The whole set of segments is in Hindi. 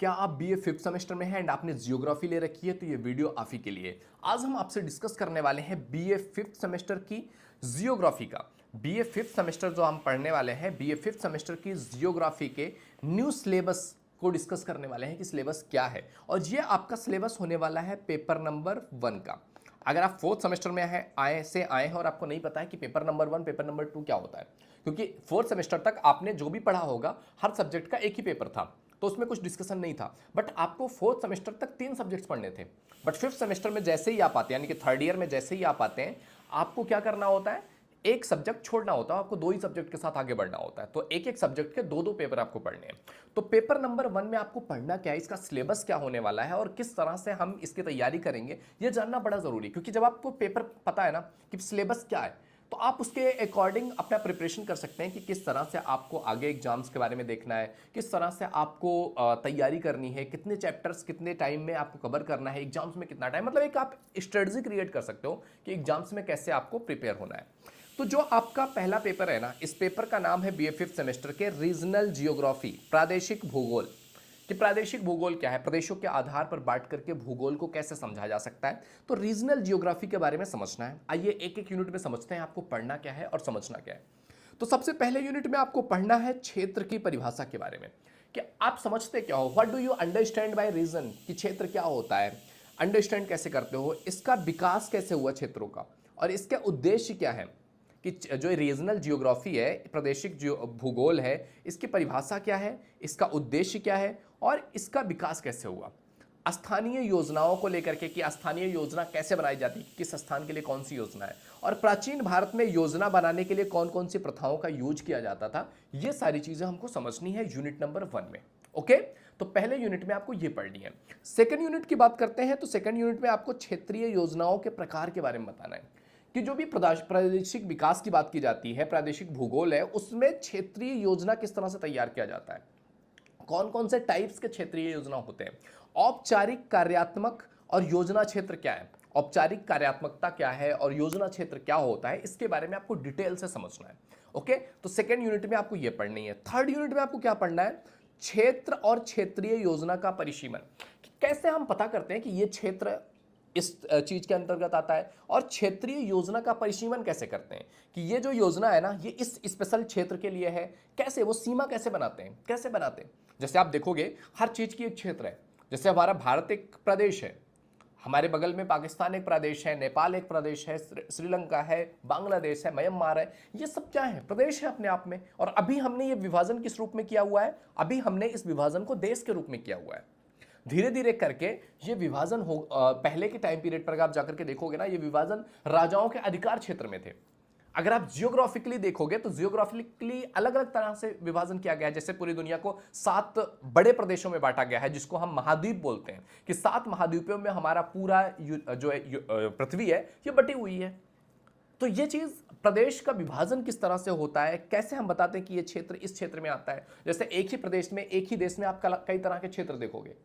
क्या आप बीए फिफ्थ सेमेस्टर में हैं एंड आपने जियोग्राफी ले रखी है तो ये वीडियो आप ही के लिए। आज हम आपसे डिस्कस करने वाले हैं बीए फिफ्थ सेमेस्टर की जियोग्राफी का। बीए फिफ्थ सेमेस्टर जो हम पढ़ने वाले हैं, बीए फिफ्थ सेमेस्टर की जियोग्राफी के न्यू सिलेबस को डिस्कस करने वाले हैं कि सिलेबस क्या है। और ये आपका सिलेबस होने वाला है पेपर नंबर 1 का। अगर आप फोर्थ सेमेस्टर में आए हैं और आपको नहीं पता है कि पेपर नंबर 1 पेपर नंबर 2 क्या होता है, क्योंकि फोर्थ सेमेस्टर तक आपने जो भी पढ़ा होगा हर सब्जेक्ट का एक ही पेपर था तो उसमें कुछ डिस्कशन नहीं था। बट आपको फोर्थ सेमेस्टर तक 3 सब्जेक्ट्स पढ़ने थे। बट फिफ्थ सेमेस्टर में जैसे ही आप आते हैं, यानी कि थर्ड ईयर में जैसे ही आप आते हैं, आपको क्या करना होता है, एक सब्जेक्ट छोड़ना होता है, आपको 2 ही सब्जेक्ट के साथ आगे बढ़ना होता है। तो एक एक सब्जेक्ट के 2-2 पेपर आपको पढ़ने हैं। तो पेपर नंबर 1 में आपको पढ़ना क्या है, इसका सिलेबस क्या होने वाला है और किस तरह से हम इसकी तैयारी करेंगे, ये जानना बड़ा जरूरी है। क्योंकि जब आपको पेपर पता है ना कि सिलेबस क्या है, तो आप उसके अकॉर्डिंग अपना प्रिपरेशन कर सकते हैं कि किस तरह से आपको आगे एग्जाम्स के बारे में देखना है, किस तरह से आपको तैयारी करनी है, कितने चैप्टर्स कितने टाइम में आपको कवर करना है, एग्जाम्स में कितना टाइम, मतलब एक आप स्ट्रेटजी क्रिएट कर सकते हो कि एग्जाम्स में कैसे आपको प्रिपेयर होना है। तो जो आपका पहला पेपर है ना, इस पेपर का नाम है बीए फिफ्थ सेमेस्टर के रीजनल जियोग्राफी, प्रादेशिक भूगोल। कि प्रादेशिक भूगोल क्या है, प्रदेशों के आधार पर बांट करके भूगोल को कैसे समझा जा सकता है। तो रीजनल जियोग्राफी के बारे में समझना है। आइए एक एक यूनिट में समझते हैं आपको पढ़ना क्या है और समझना क्या है। तो सबसे पहले यूनिट में आपको पढ़ना है क्षेत्र की परिभाषा के बारे में कि आप समझते क्या हो, what do you understand by region, कि क्षेत्र क्या होता है, अंडरस्टैंड कैसे करते हो, इसका विकास कैसे हुआ क्षेत्रों का, और इसका उद्देश्य क्या है, कि जो रीजनल जियोग्राफी है, प्रादेशिक भूगोल है, इसकी परिभाषा क्या है, इसका उद्देश्य क्या है और इसका विकास कैसे हुआ। स्थानीय योजनाओं को लेकर के कि स्थानीय योजना कैसे बनाई जाती है, किस स्थान के लिए कौन सी योजना है, और प्राचीन भारत में योजना बनाने के लिए कौन कौन सी प्रथाओं का यूज किया जाता था, ये सारी चीजें हमको समझनी है यूनिट नंबर 1 में। ओके, तो पहले यूनिट में आपको ये पढ़नी है। सेकंड यूनिट की बात करते हैं तो सेकंड यूनिट में आपको क्षेत्रीय योजनाओं के प्रकार के बारे में बताना है कि जो भी प्रादेशिक विकास की बात की जाती है, प्रादेशिक भूगोल है, उसमें क्षेत्रीय योजना किस तरह से तैयार किया जाता है, कौन कौन से टाइप्स के क्षेत्रीय योजना होते हैं, औपचारिक कार्यात्मक और योजना क्षेत्र क्या है, औपचारिक कार्यात्मकता क्या है और योजना क्षेत्र क्या होता है, इसके बारे में आपको डिटेल से समझना है। ओके, तो सेकेंड यूनिट में आपको यह पढ़नी है। थर्ड यूनिट में आपको क्या पढ़ना है, क्षेत्र और क्षेत्रीय योजना का परिसीमन। कैसे हम पता करते हैं कि यह क्षेत्र इस चीज के अंतर्गत आता है, और क्षेत्रीय योजना का परिसीमन कैसे करते हैं कि ये जो योजना है ना, ये इस स्पेशल क्षेत्र के लिए है, कैसे वो सीमा कैसे बनाते हैं, कैसे बनाते हैं। जैसे आप देखोगे हर चीज की एक क्षेत्र है। जैसे हमारा भारत एक प्रदेश है, हमारे बगल में पाकिस्तान एक प्रदेश है, नेपाल एक प्रदेश है, श्रीलंका है, बांग्लादेश है, म्यांमार है, ये सब क्या है, प्रदेश है अपने आप में। और अभी हमने ये विभाजन किस रूप में किया हुआ है, अभी हमने इस विभाजन को देश के रूप में किया हुआ है। धीरे धीरे करके ये विभाजन हो, पहले के टाइम पीरियड पर आप जाकर के देखोगे ना, ये विभाजन राजाओं के अधिकार क्षेत्र में थे। अगर आप जियोग्राफिकली देखोगे तो जियोग्राफिकली अलग अलग तरह से विभाजन किया गया है। जैसे पूरी दुनिया को 7 बड़े प्रदेशों में बांटा गया है, जिसको हम महाद्वीप बोलते हैं, कि 7 महाद्वीपों में हमारा पूरा जो है पृथ्वी है, ये बटी हुई है। तो ये चीज प्रदेश का विभाजन किस तरह से होता है, कैसे हम बताते हैं कि ये क्षेत्र इस क्षेत्र में आता है। जैसे एक ही प्रदेश में, एक ही देश में आप कई तरह के क्षेत्र देखोगे।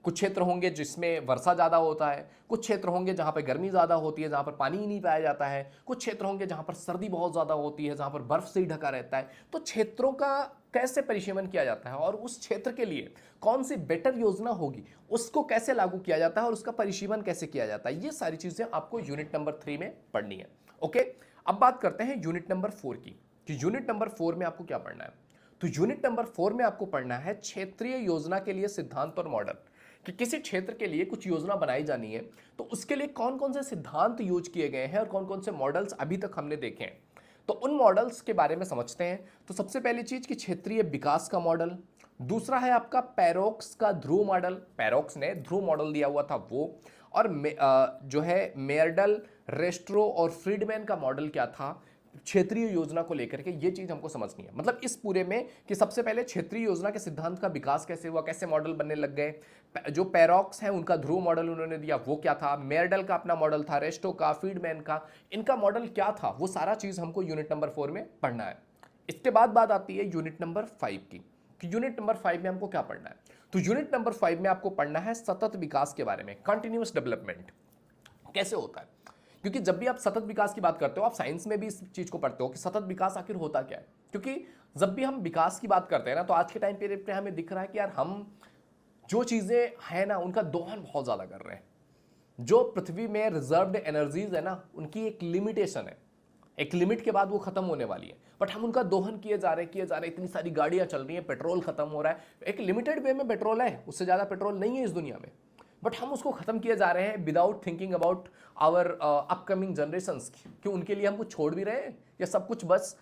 कुछ क्षेत्र होंगे जिसमें वर्षा ज़्यादा होता है, कुछ क्षेत्र होंगे जहाँ पर गर्मी ज़्यादा होती है, जहाँ पर पानी ही नहीं पाया जाता है, कुछ क्षेत्र होंगे जहाँ पर सर्दी बहुत ज़्यादा होती है, जहाँ पर बर्फ से ही ढका रहता है। तो क्षेत्रों का कैसे परिसीमन किया जाता है और उस क्षेत्र के लिए कौन सी बेटर योजना होगी, उसको कैसे लागू किया जाता है और उसका परिसीमन कैसे किया जाता है, ये सारी चीज़ें आपको यूनिट नंबर 3 में पढ़नी है। ओके, अब बात करते हैं यूनिट नंबर 4 की, कि यूनिट नंबर 4 में आपको क्या पढ़ना है। तो यूनिट नंबर 4 में आपको पढ़ना है क्षेत्रीय योजना के लिए सिद्धांत और मॉडल, कि किसी क्षेत्र के लिए कुछ योजना बनाई जानी है तो उसके लिए कौन कौन से सिद्धांत यूज किए गए हैं और कौन कौन से मॉडल्स अभी तक हमने देखे हैं। तो उन मॉडल्स के बारे में समझते हैं। तो सबसे पहली चीज कि क्षेत्रीय विकास का मॉडल, दूसरा है आपका पैरोक्स का ध्रुव मॉडल, पैरोक्स ने ध्रुव मॉडल दिया हुआ था वो, और जो है मेयरडल, रेस्ट्रो और फ्रीडमैन का मॉडल क्या था क्षेत्रीय योजना को लेकर के, ये चीज हमको समझनी है। मतलब इस पूरे में कि सबसे पहले क्षेत्रीय योजना के सिद्धांत का विकास कैसे हुआ, कैसे मॉडल बनने लग गए, जो पैरोक्स हैं उनका ध्रुव मॉडल उन्होंने दिया वो क्या था, मेयरडल का अपना मॉडल था, रेस्टो का, फ्रीडमैन का, इनका मॉडल क्या था, वो सारा चीज हमको यूनिट नंबर 4 में पढ़ना है। इसके बाद बात आती है यूनिट नंबर 5 की, कि यूनिट नंबर 5 में हमको क्या पढ़ना है। तो यूनिट नंबर 5 में आपको पढ़ना है सतत विकास के बारे में, कंटिन्यूअस डेवलपमेंट कैसे होता है। क्योंकि जब भी आप सतत विकास की बात करते हो, आप साइंस में भी इस चीज को पढ़ते हो कि सतत विकास आखिर होता क्या है। क्योंकि जब भी हम विकास की बात करते हैं ना, तो आज के टाइम पीरियड पे हमें दिख रहा है कि यार हम जो चीजें हैं ना उनका दोहन बहुत ज्यादा कर रहे हैं। जो पृथ्वी में रिजर्व्ड एनर्जीज है ना उनकी एक लिमिटेशन है, एक लिमिट के बाद वो खत्म होने वाली है, बट हम उनका दोहन किए जा रहे, इतनी सारी गाड़ियां चल रही हैं, पेट्रोल खत्म हो रहा है, एक लिमिटेड वे में पेट्रोल है, उससे ज्यादा पेट्रोल नहीं है इस दुनिया में, बट हम उसको खत्म किए जा रहे हैं without thinking about our upcoming generations कि उनके लिए हम कुछ छोड़ भी रहे हैं या सब कुछ बस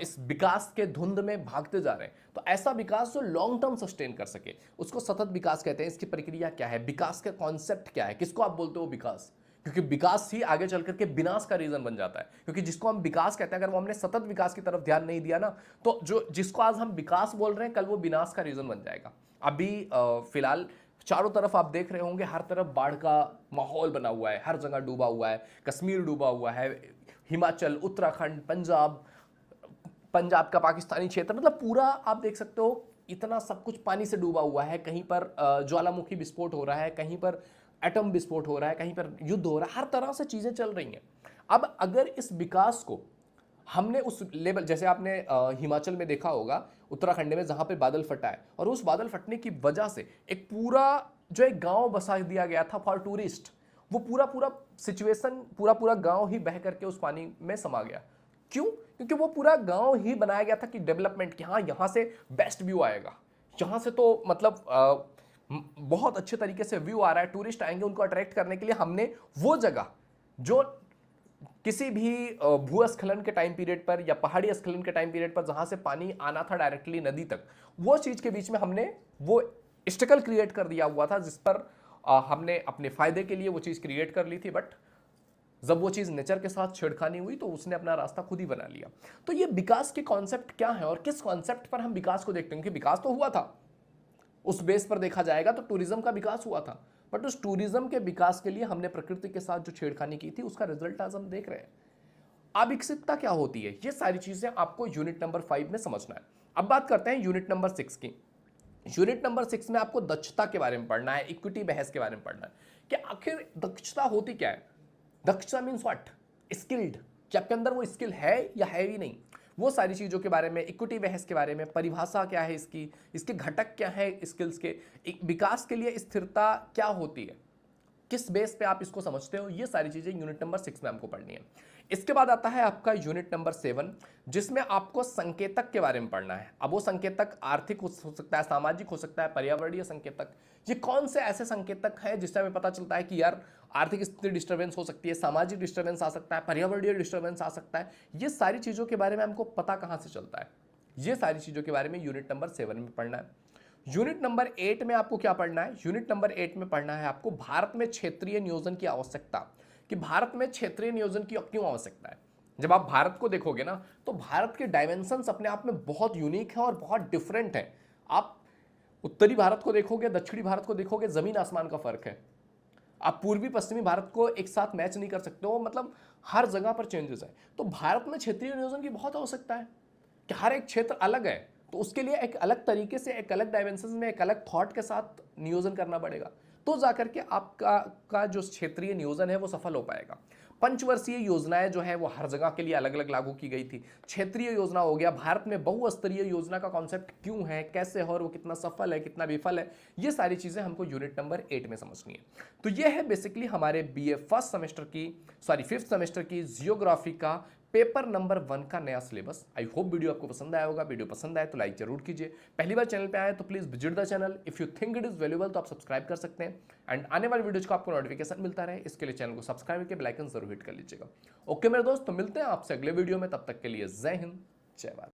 इस विकास के धुंध में भागते जा रहे हैं। तो ऐसा विकास जो लॉन्ग टर्म सस्टेन कर सके उसको सतत विकास कहते हैं। इसकी प्रक्रिया क्या है, विकास का कॉन्सेप्ट क्या है, किसको आप बोलते हो विकास, क्योंकि विकास ही आगे चल करके विनाश का रीजन बन जाता है। क्योंकि जिसको हम विकास कहते हैं अगर वो हमने सतत विकास की तरफ ध्यान नहीं दिया ना तो जो जिसको आज हम विकास बोल रहे हैं कल वो विनाश का रीजन बन जाएगा। अभी फिलहाल चारों तरफ आप देख रहे होंगे हर तरफ बाढ़ का माहौल बना हुआ है, हर जगह डूबा हुआ है, कश्मीर डूबा हुआ है, हिमाचल, उत्तराखंड, पंजाब का पाकिस्तानी क्षेत्र, मतलब पूरा आप देख सकते हो इतना सब कुछ पानी से डूबा हुआ है। कहीं पर ज्वालामुखी विस्फोट हो रहा है, कहीं पर एटम विस्फोट हो रहा है, कहीं पर युद्ध हो रहा है, हर तरह से चीजें चल रही हैं। अब अगर इस विकास को हमने उस लेवल, जैसे आपने हिमाचल में देखा होगा, उत्तराखंड में जहां पे बादल फटा है और उस बादल फटने की वजह से एक पूरा जो एक गांव बसा दिया गया था फॉर टूरिस्ट, वो पूरा सिचुएशन पूरा गांव ही बह करके उस पानी में समा गया। क्यों? क्योंकि वो पूरा गांव ही बनाया गया था कि डेवलपमेंट की, हाँ यहां से बेस्ट व्यू आएगा, यहां से तो मतलब बहुत अच्छे तरीके से व्यू आ रहा है, टूरिस्ट आएंगे, उनको अट्रैक्ट करने के लिए हमने वो जगह जो किसी भी भूस्खलन के टाइम पीरियड पर या पहाड़ी स्खलन के टाइम पीरियड पर जहां से पानी आना था डायरेक्टली नदी तक, वो चीज के बीच में हमने वो स्ट्रगल क्रिएट कर दिया हुआ था जिस पर हमने अपने फायदे के लिए वो चीज क्रिएट कर ली थी। बट जब वो चीज नेचर के साथ छेड़खानी हुई तो उसने अपना रास्ता खुद ही बना लिया। तो ये विकास के कॉन्सेप्ट क्या है और किस कॉन्सेप्ट पर हम विकास को देखते हैं, क्योंकि विकास तो हुआ था, उस बेस पर देखा जाएगा तो टूरिज्म का विकास हुआ था, बट उस टूरिज्म के विकास के लिए हमने प्रकृति के साथ जो छेड़खानी की थी उसका रिजल्ट आज हम देख रहे हैं। अविकसितता क्या होती है, ये सारी चीजें आपको यूनिट नंबर 5 में समझना है। अब बात करते हैं यूनिट नंबर 6 की। यूनिट नंबर 6 में आपको दक्षता के बारे में पढ़ना है, इक्विटी बहस के बारे में पढ़ना है कि आखिर दक्षता होती क्या है। दक्षता मीन्स व्हाट, स्किल्ड, कि आपके अंदर वो स्किल है या है ही नहीं, वो सारी चीजों के बारे में, इक्विटी बहस के बारे में, परिभाषा क्या है इसकी, इसके घटक क्या है स्किल्स के, विकास के लिए स्थिरता क्या होती है, किस बेस पे आप इसको समझते हो, ये सारी चीजें यूनिट नंबर 6 में हमको पढ़नी है। इसके बाद आता है आपका यूनिट नंबर 7 जिसमें आपको संकेतक के बारे में पढ़ना है। अब वो संकेतक आर्थिक हो सकता है, सामाजिक हो सकता है, पर्यावरणीय संकेतक, ये कौन से ऐसे संकेतक हैं जिससे हमें पता चलता है कि यार आर्थिक स्थिति डिस्टर्बेंस हो सकती है, सामाजिक डिस्टर्बेंस आ सकता है, पर्यावरणीय डिस्टर्बेंस आ सकता है। ये सारी चीजों के बारे में हमको पता कहां से चलता है, ये सारी चीजों के बारे में यूनिट नंबर 7 में पढ़ना है। यूनिट नंबर 8 में आपको क्या पढ़ना है, यूनिट नंबर 8 में पढ़ना है आपको भारत में क्षेत्रीय नियोजन की आवश्यकता, कि भारत में क्षेत्रीय नियोजन की क्यों आवश्यकता है। जब आप भारत को देखोगे ना तो भारत के डायमेंशंस अपने आप में बहुत यूनिक है और बहुत डिफरेंट है। आप उत्तरी भारत को देखोगे, दक्षिणी भारत को देखोगे, जमीन आसमान का फर्क है। आप पूर्वी पश्चिमी भारत को एक साथ मैच नहीं कर सकते हो, मतलब हर जगह पर चेंजेस है। तो भारत में क्षेत्रीय नियोजन की बहुत आवश्यकता है कि हर एक क्षेत्र अलग है, तो उसके लिए एक अलग तरीके से, एक अलग डायमेंशन में, एक अलग थॉट के साथ नियोजन करना पड़ेगा, तो जाकर के आपका जो क्षेत्रीय नियोजन है वो सफल हो पाएगा। पंचवर्षीय योजनाएं जो है वो हर जगह के लिए अलग अलग लागू की गई थी। क्षेत्रीय योजना हो गया, भारत में बहुस्तरीय योजना का कॉन्सेप्ट क्यों है, कैसे है और वो कितना सफल है, कितना विफल है, ये सारी चीजें हमको यूनिट नंबर 8 में समझनी है। तो ये है बेसिकली हमारे बीए फिफ्थ सेमेस्टर की जियोग्राफी का पेपर नंबर 1 का नया सिलेबस। आई होप वीडियो आपको पसंद आया होगा। वीडियो पसंद आए तो लाइक जरूर कीजिए। पहली बार चैनल पे आए तो please visit the channel. If you think it is valuable तो आप सब्सक्राइब कर सकते हैं एंड आने वाली वीडियोज का आपको नोटिफिकेशन मिलता रहे इसके लिए चैनल को सब्सक्राइब करके बेल आइकन जरूर हिट कर लीजिएगा। ओके मेरे दोस्त, तो मिलते हैं आपसे अगले वीडियो में, तब तक के लिए जय हिंद, जय भारत।